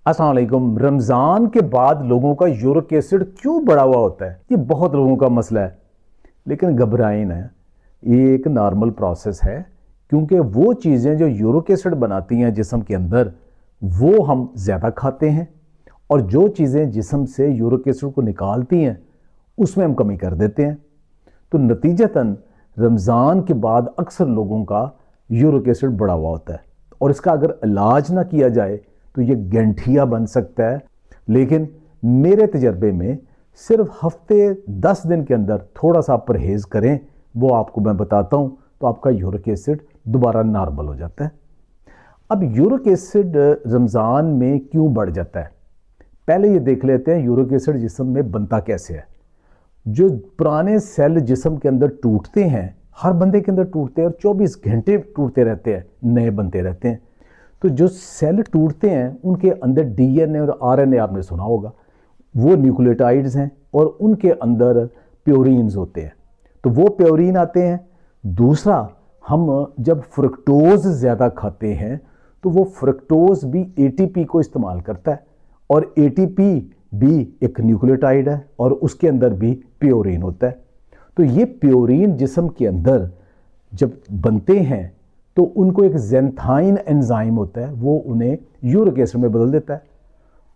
अस्सलाम वालेकुम। रमज़ान के बाद लोगों का यूरिक एसिड क्यों बढ़ा हुआ होता है? ये बहुत लोगों का मसला है, लेकिन घबराएं ना, ये एक नॉर्मल प्रोसेस है। क्योंकि वो चीज़ें जो यूरिक एसिड बनाती हैं जिस्म के अंदर, वो हम ज़्यादा खाते हैं, और जो चीज़ें जिस्म से यूरिक एसिड को निकालती हैं उसमें हम कमी कर देते हैं। तो नतीजतन रमज़ान के बाद अक्सर लोगों का यूरिक एसिड बढ़ा हुआ होता है, और इसका अगर इलाज ना किया जाए तो ये गंठिया बन सकता है। लेकिन मेरे तजर्बे में सिर्फ हफ्ते 10 दिन के अंदर थोड़ा सा परहेज़ करें, वो आपको मैं बताता हूँ, तो आपका यूरिक एसिड दोबारा नॉर्मल हो जाता है। अब यूरिक एसिड रमज़ान में क्यों बढ़ जाता है? पहले ये देख लेते हैं यूरिक एसिड जिस्म में बनता कैसे है। जो पुराने सेल जिस्म के अंदर टूटते हैं, हर बंदे के अंदर टूटते हैं और 24 घंटे टूटते रहते हैं, नए बनते रहते हैं। तो जो सेल टूटते हैं उनके अंदर डीएनए और आरएनए आपने सुना होगा, वो न्यूक्लियोटाइड्स हैं, और उनके अंदर प्योरीन्स होते हैं। तो वो प्योरीन आते हैं। दूसरा, हम जब फ्रुक्टोज ज़्यादा खाते हैं तो वो फ्रुक्टोज भी एटीपी को इस्तेमाल करता है, और एटीपी भी एक न्यूक्लियोटाइड है, और उसके अंदर भी प्योरीन होता है। तो ये प्योरीन जिस्म के अंदर जब बनते हैं तो उनको एक ज़ेंथाइन एंजाइम होता है, वो उन्हें यूरिक एसिड में बदल देता है।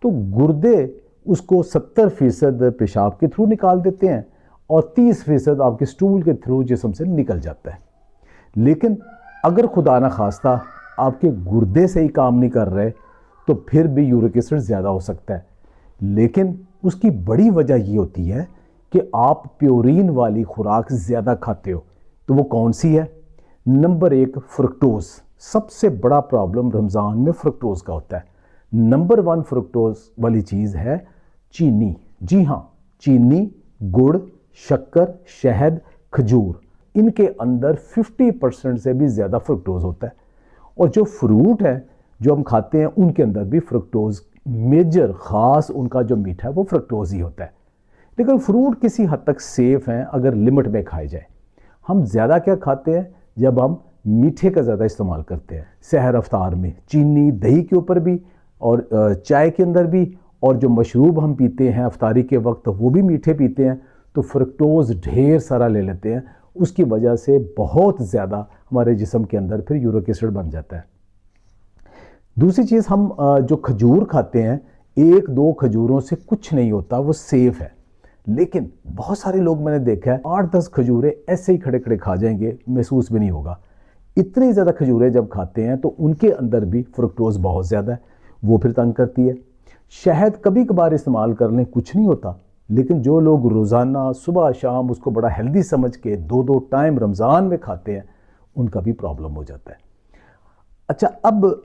तो गुर्दे उसको 70% पेशाब के थ्रू निकाल देते हैं, और 30% आपके स्टूल के थ्रू जिस्म से निकल जाता है। लेकिन अगर खुदा न खास्ता आपके गुर्दे से ही काम नहीं कर रहे, तो फिर भी यूरिक एसिड ज़्यादा हो सकता है। लेकिन उसकी बड़ी वजह ये होती है कि आप प्योरीन वाली खुराक ज़्यादा खाते हो। तो वो कौन सी है? Number 1, fructose. सबसे बड़ा प्रॉब्लम रमज़ान में फ्रुक्टोज का होता है। नंबर 1 फ्रुक्टोज वाली चीज़ है चीनी। जी हाँ, चीनी, गुड़, शक्कर, शहद, खजूर, इनके अंदर 50% से भी ज़्यादा फ्रुक्टोज होता है। और जो फ्रूट है जो हम खाते हैं उनके अंदर भी फ्रुक्टोज मेजर, ख़ास उनका जो मीठा है वो फ्रुक्टोज ही होता है। लेकिन फ्रूट किसी हद तक सेफ़ हैं अगर लिमिट में खाए जाए। हम ज़्यादा क्या खाते हैं? जब हम मीठे का ज़्यादा इस्तेमाल करते हैं सहर अफ्तार में, चीनी दही के ऊपर भी, और चाय के अंदर भी, और जो मशरूब हम पीते हैं अफ्तारी के वक्त वो भी मीठे पीते हैं, तो फ्रुक्टोज ढेर सारा ले लेते हैं। उसकी वजह से बहुत ज़्यादा हमारे जिस्म के अंदर फिर यूरिक एसिड बन जाता है। दूसरी चीज़, हम जो खजूर खाते हैं, 1-2 खजूरों से कुछ नहीं होता, वो सेफ़ है। लेकिन बहुत सारे लोग मैंने देखा है 8-10 खजूरें ऐसे ही खड़े खड़े खा जाएंगे, महसूस भी नहीं होगा। इतनी ज़्यादा खजूरें जब खाते हैं तो उनके अंदर भी फ्रुक्टोज बहुत ज़्यादा है, वो फिर तंग करती है। शहद कभी कभार इस्तेमाल कर लें, कुछ नहीं होता। लेकिन जो लोग रोज़ाना सुबह शाम उसको बड़ा हेल्दी समझ के 2-2 टाइम रमज़ान में खाते हैं, उनका भी प्रॉब्लम हो जाता है। अच्छा, अब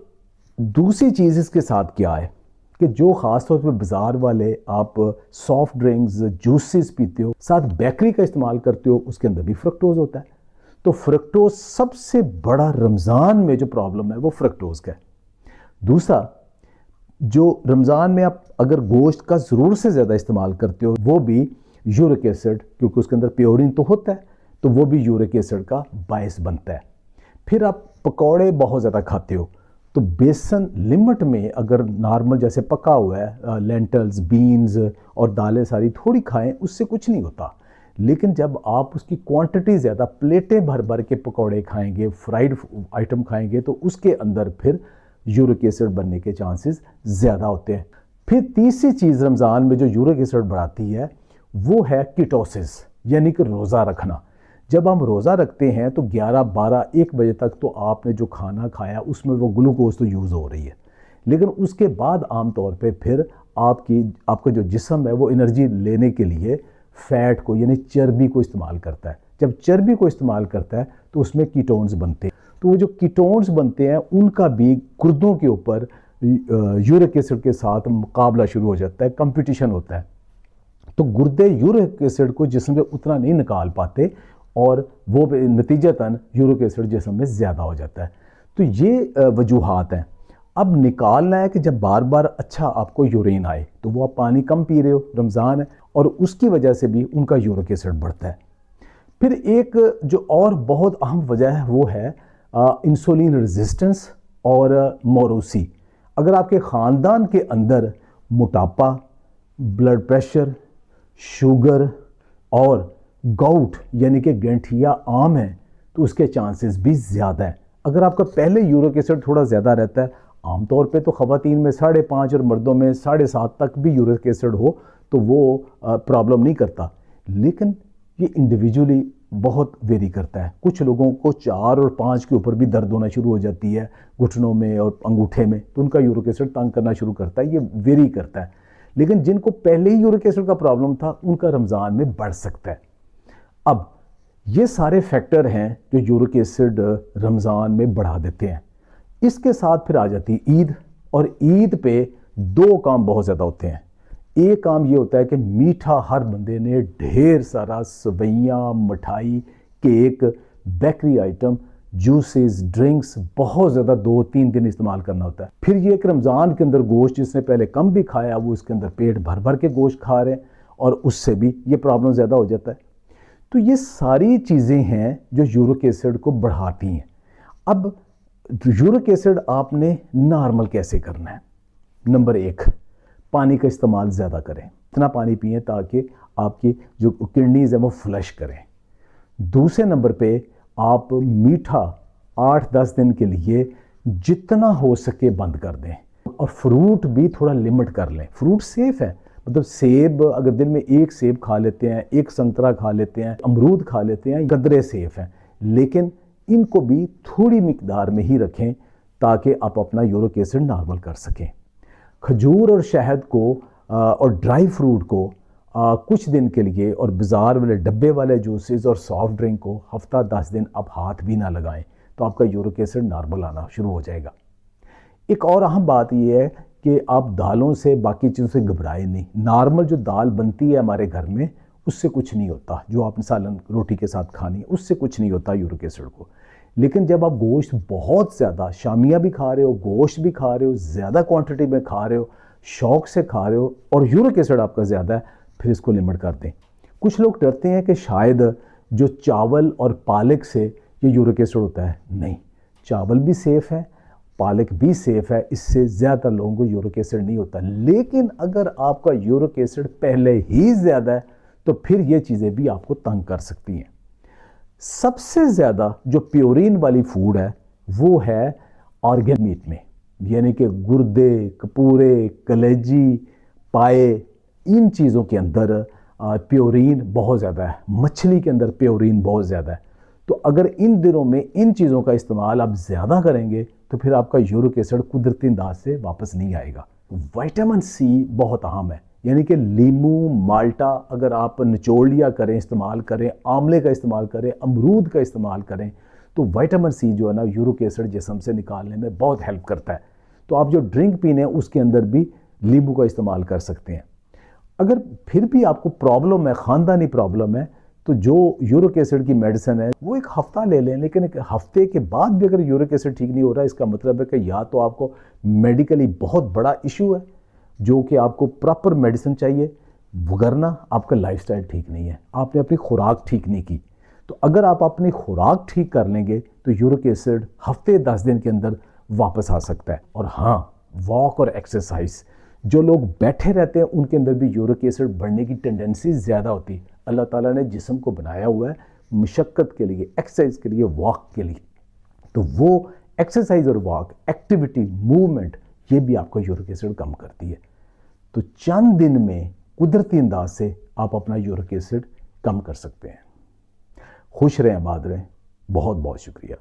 दूसरी चीज़ इसके साथ क्या है कि जो ख़ास तौर पे बाज़ार वाले आप सॉफ्ट ड्रिंक्स, जूसेस पीते हो, साथ बेकरी का इस्तेमाल करते हो, उसके अंदर भी फ्रुक्टोज़ होता है। तो फ्रुक्टोज़ सबसे बड़ा रमज़ान में जो प्रॉब्लम है वो फ्रुक्टोज़ का है। दूसरा, जो रमज़ान में आप अगर गोश्त का ज़रूर से ज़्यादा इस्तेमाल करते हो, वो भी यूरिक एसिड, क्योंकि उसके अंदर प्योरीन तो होता है, तो वो भी यूरिक एसिड का बायस बनता है। फिर आप पकौड़े बहुत ज़्यादा खाते हो, तो बेसन लिमिट में अगर नॉर्मल जैसे पका हुआ है, लेंटल्स, बीन्स और दालें सारी थोड़ी खाएं, उससे कुछ नहीं होता। लेकिन जब आप उसकी क्वांटिटी ज़्यादा, प्लेटें भर भर के पकौड़े खाएंगे, फ्राइड आइटम खाएंगे, तो उसके अंदर फिर यूरिक एसिड बनने के चांसेस ज़्यादा होते हैं। फिर तीसरी चीज़ रमज़ान में जो यूरिक एसिड बढ़ाती है वो है कीटोसिस, यानी कि रोज़ा रखना। जब हम रोज़ा रखते हैं तो 11, 12, 1 बजे तक तो आपने जो खाना खाया उसमें वो ग्लूकोज तो यूज़ हो रही है, लेकिन उसके बाद आम तौर पे फिर आपका जो जिस्म है वो एनर्जी लेने के लिए फ़ैट को, यानी चर्बी को इस्तेमाल करता है। जब चर्बी को इस्तेमाल करता है तो उसमें कीटोन्स बनते हैं। तो वो जो कीटोन्स बनते हैं उनका भी गुर्दों के ऊपर यूरिक एसिड के साथ मुकाबला शुरू हो जाता है, कंपटीशन होता है। तो गुर्दे यूरिक एसिड को जिस्म में उतना नहीं निकाल पाते, और वो नतीजतन यूरिक एसिड जिस्म में ज़्यादा हो जाता है। तो ये वजूहात हैं। अब निकालना है कि जब बार बार अच्छा आपको यूरिन आए, तो वो आप पानी कम पी रहे हो, रमज़ान है, और उसकी वजह से भी उनका यूरिक एसिड बढ़ता है। फिर एक जो और बहुत अहम वजह है वो है इंसुलिन रेजिस्टेंस और मोरूसी। अगर आपके ख़ानदान के अंदर मोटापा, ब्लड प्रेशर, शुगर और गाउट यानी कि गठिया आम है तो उसके चांसेस भी ज़्यादा हैं। अगर आपका पहले यूरिक एसिड थोड़ा ज़्यादा रहता है, आमतौर पे तो ख़वातीन में 5.5 और मर्दों में 7.5 तक भी यूरिक एसिड हो तो वो प्रॉब्लम नहीं करता, लेकिन ये इंडिविजुअली बहुत वेरी करता है। कुछ लोगों को 4 और 5 के ऊपर भी दर्द होना शुरू हो जाती है घुटनों में और अंगूठे में, तो उनका यूरिक एसिड तंग करना शुरू करता है, ये वेरी करता है। लेकिन जिनको पहले ही यूरिक एसिड का प्रॉब्लम था उनका रमज़ान में बढ़ सकता है। अब ये सारे फैक्टर हैं जो यूरिक एसिड रमज़ान में बढ़ा देते हैं। इसके साथ फिर आ जाती है ईद, और ईद पे 2 काम बहुत ज़्यादा होते हैं। एक काम ये होता है कि मीठा हर बंदे ने ढेर सारा सवैयाँ, मिठाई, cake, bakery item, juices, drinks बहुत ज़्यादा 2-3 दिन इस्तेमाल करना होता है। फिर ये एक रमज़ान के अंदर गोश्त जिसने पहले कम भी खाया वो इसके अंदर पेट भर भर के गोश्त खा रहे हैं और उससे भी ये प्रॉब्लम ज़्यादा हो जाता है। तो ये सारी चीज़ें हैं जो यूरिक एसिड को बढ़ाती हैं। अब यूरिक एसिड आपने नॉर्मल कैसे करना है? नंबर 1, पानी का इस्तेमाल ज़्यादा करें, इतना पानी पिएं ताकि आपकी जो किडनीज है वो फ्लश करें। दूसरे नंबर पे आप मीठा 8-10 दिन के लिए जितना हो सके बंद कर दें, और फ्रूट भी थोड़ा लिमिट कर लें। फ्रूट सेफ है, मतलब सेब अगर दिन में 1 सेब खा लेते हैं, 1 संतरा खा लेते हैं, अमरूद खा लेते हैं, कदरे सेफ हैं, लेकिन इनको भी थोड़ी मिकदार में ही रखें ताकि आप अपना यूरिक एसिड नॉर्मल कर सकें। खजूर और शहद को और ड्राई फ्रूट को कुछ दिन के लिए, और बाज़ार वाले डब्बे वाले जूसेस और सॉफ्ट ड्रिंक को हफ्ता 10 दिन आप हाथ भी ना लगाएं तो आपका यूरिक एसिड नॉर्मल आना शुरू हो जाएगा। एक और अहम बात यह है कि आप दालों से, बाकी चीज़ों से घबराएं नहीं। नॉर्मल जो दाल बनती है हमारे घर में उससे कुछ नहीं होता, जो आपने सालन रोटी के साथ खानी है उससे कुछ नहीं होता यूरिक एसिड को। लेकिन जब आप गोश्त बहुत ज़्यादा, शामिया भी खा रहे हो, गोश्त भी खा रहे हो, ज़्यादा क्वांटिटी में खा रहे हो, शौक से खा रहे हो और यूरिक एसिड आपका ज़्यादा है, फिर इसको लिमिट कर दें। कुछ लोग डरते हैं कि शायद जो चावल और पालक से ये यूरिक एसिड होता है। नहीं, चावल भी सेफ़ है, पालक भी सेफ़ है, इससे ज़्यादा लोगों को यूरिक एसिड नहीं होता। लेकिन अगर आपका यूरिक एसिड पहले ही ज़्यादा है तो फिर ये चीज़ें भी आपको तंग कर सकती हैं। सबसे ज़्यादा जो प्योरीन वाली फूड है वो है ऑर्गन मीट में, यानी कि गुर्दे, कपूरे, कलेजी, पाए, इन चीज़ों के अंदर प्योरीन बहुत ज़्यादा है। मछली के अंदर प्योरीन बहुत ज़्यादा है। तो अगर इन दिनों में इन चीज़ों का इस्तेमाल आप ज़्यादा करेंगे तो फिर आपका यूरिक एसिड कुदरती अंदाज से वापस नहीं आएगा। विटामिन सी बहुत अहम है, यानी कि लीमू, माल्टा अगर आप निचोड़ लिया करें, इस्तेमाल करें, आंवले का इस्तेमाल करें, अमरूद का इस्तेमाल करें, तो विटामिन सी जो है ना यूरिक एसिड जिस्म से निकालने में बहुत हेल्प करता है। तो आप जो ड्रिंक पीने हैं उसके अंदर भी नींबू का इस्तेमाल कर सकते हैं। अगर फिर भी आपको प्रॉब्लम है, ख़ानदानी प्रॉब्लम है, तो जो यूरिक एसिड की मेडिसिन है वो 1 हफ़्ता ले लें, लेकिन 1 हफ़्ते के बाद भी अगर यूरिक एसिड ठीक नहीं हो रहा है, इसका मतलब है कि या तो आपको मेडिकली बहुत बड़ा इशू है जो कि आपको प्रॉपर मेडिसिन चाहिए, वरना आपका लाइफस्टाइल ठीक नहीं है, आपने अपनी खुराक ठीक नहीं की। तो अगर आप अपनी खुराक ठीक कर लेंगे तो यूरिक एसिड हफ्ते 10 दिन के अंदर वापस आ सकता है। और हाँ, वॉक और एक्सरसाइज, जो लोग बैठे रहते हैं उनके अंदर भी यूरिक एसिड बढ़ने की टेंडेंसी ज़्यादा होती है। अल्लाह ताला ने जिस्म को बनाया हुआ है मशक्क़त के लिए, एक्सरसाइज के लिए, वॉक के लिए, तो वो एक्सरसाइज और वॉक, एक्टिविटी, मूवमेंट, ये भी आपका यूरिक एसिड कम करती है। तो चंद दिन में कुदरती अंदाज से आप अपना यूरिक एसिड कम कर सकते हैं। खुश रहें, आबाद रहें। बहुत बहुत शुक्रिया।